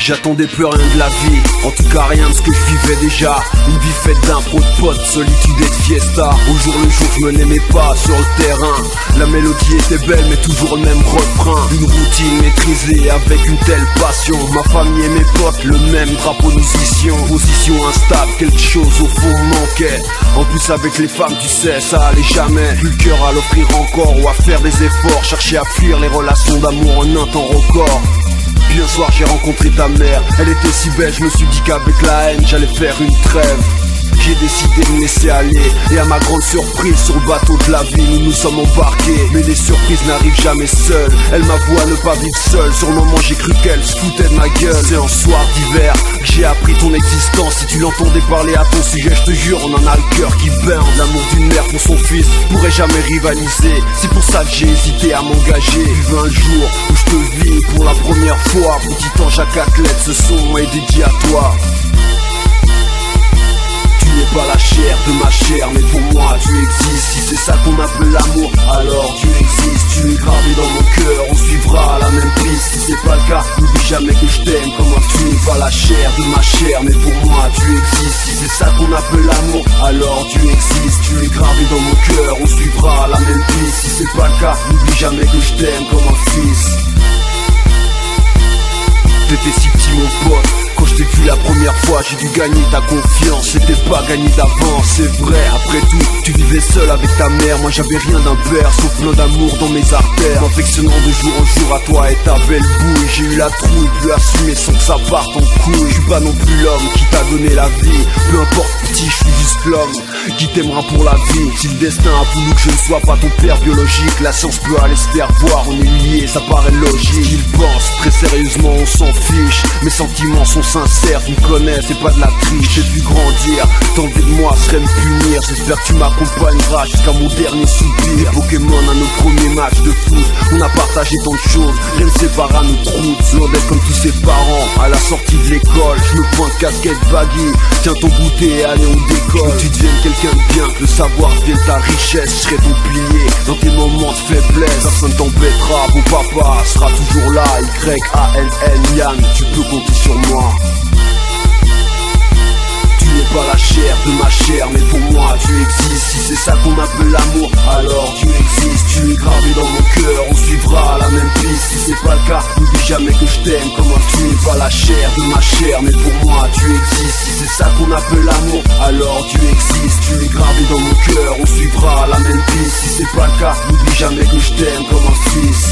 J'attendais plus rien de la vie, en tout cas rien de ce que je vivais déjà. Une vie faite d'impro de potes, solitude et de fiesta. Au jour le jour je me n'aimais pas sur le terrain. La mélodie était belle mais toujours le même refrain. Une routine maîtrisée avec une telle passion. Ma famille et mes potes, le même drapeau nous issions. Position instable, quelque chose au fond manquait. En plus avec les femmes tu sais ça allait jamais. Plus le cœur à l'offrir encore ou à faire des efforts. Chercher à fuir les relations d'amour en un temps record. Puis un soir j'ai rencontré ta mère. Elle était si belle, je me suis dit qu'avec la haine j'allais faire une trêve. J'ai décidé de me laisser aller. Et à ma grande surprise, sur le bateau de la vie, nous nous sommes embarqués. Mais les surprises n'arrivent jamais seules. Elle m'avoue à ne pas vivre seule. Sur le moment j'ai cru qu'elle se foutait de ma gueule. C'est un soir d'hiver que j'ai appris ton existence. Si tu l'entendais parler à ton sujet, je te jure, on en a le cœur qui berne. L'amour d'une mère pour son fils pourrait jamais rivaliser. C'est pour ça que j'ai hésité à m'engager. Il veut un jour où je te vis pour la première fois. Petit ange, chaque athlète, ce son est dédié à toi. Tu n'es pas la chair de ma chair, mais pour moi tu existes. Si c'est ça qu'on appelle l'amour, alors tu existes. Tu es gravé dans mon cœur, on suivra la même piste. Si c'est pas le cas, n'oublie jamais que je t'aime. Comment tu n'es pas la chair de ma chair, mais pour moi tu existes. Si c'est ça qu'on appelle l'amour, alors tu existes. Tu es gravé dans mon cœur, on suivra la même piste. Si c'est pas le cas, n'oublie jamais que je t'aime comme un fils. T'étais si petit mon pote. Quand je t'ai vu la première fois, j'ai dû gagner ta confiance. C'était pas gagné d'avance, c'est vrai. Après tout, tu vivais seul avec ta mère. Moi j'avais rien d'un père, sauf plein d'amour dans mes artères. M'affectionnant de jour en jour à toi et ta belle bouille. J'ai eu la trouille, plus assumer sans que ça parte en couille. Je suis pas non plus l'homme qui t'a donné la vie. Peu importe petit, je suis juste l'homme qui t'aimera pour la vie. Si le destin a voulu que je ne sois pas ton père biologique, la science peut aller se faire voir. On est liés, ça paraît logique. Il pense, très sérieusement on s'en fiche. Mes sentiments sont sincère, tu me connais, c'est pas de la triche. J'ai dû grandir, t'enlever de moi serait me punir. J'espère que tu m'accompagneras jusqu'à mon dernier soupir. Les Pokémon à nos premiers matchs de foot, on a partagé tant de choses, rien ne sépare à notre route. Loin d'être comme tous ses parents, à la sortie de l'école, je me pointe casquette baggy. Tiens ton goûter et allez on décolle. Que tu deviennes quelqu'un de bien, que le savoir devienne ta richesse. Je serai ton pilier dans tes moments de faiblesse. Personne t'embêtera, mon papa sera toujours là. Y-A-N-N, Yann, tu peux compter sur moi. Tu n'es pas la chair de ma chair, mais pour moi tu existes. Si c'est ça qu'on appelle l'amour, alors tu existes. Tu es gravé dans mon cœur, on suivra la même piste. Si c'est pas le cas, n'oublie jamais que je t'aime. Comment tu n'es pas la chair de ma chair, mais pour moi tu existes. Si c'est ça qu'on appelle l'amour, alors tu existes. Tu es gravé dans mon cœur, on suivra la même piste. Si c'est pas le cas, n'oublie jamais que je t'aime comme un fils.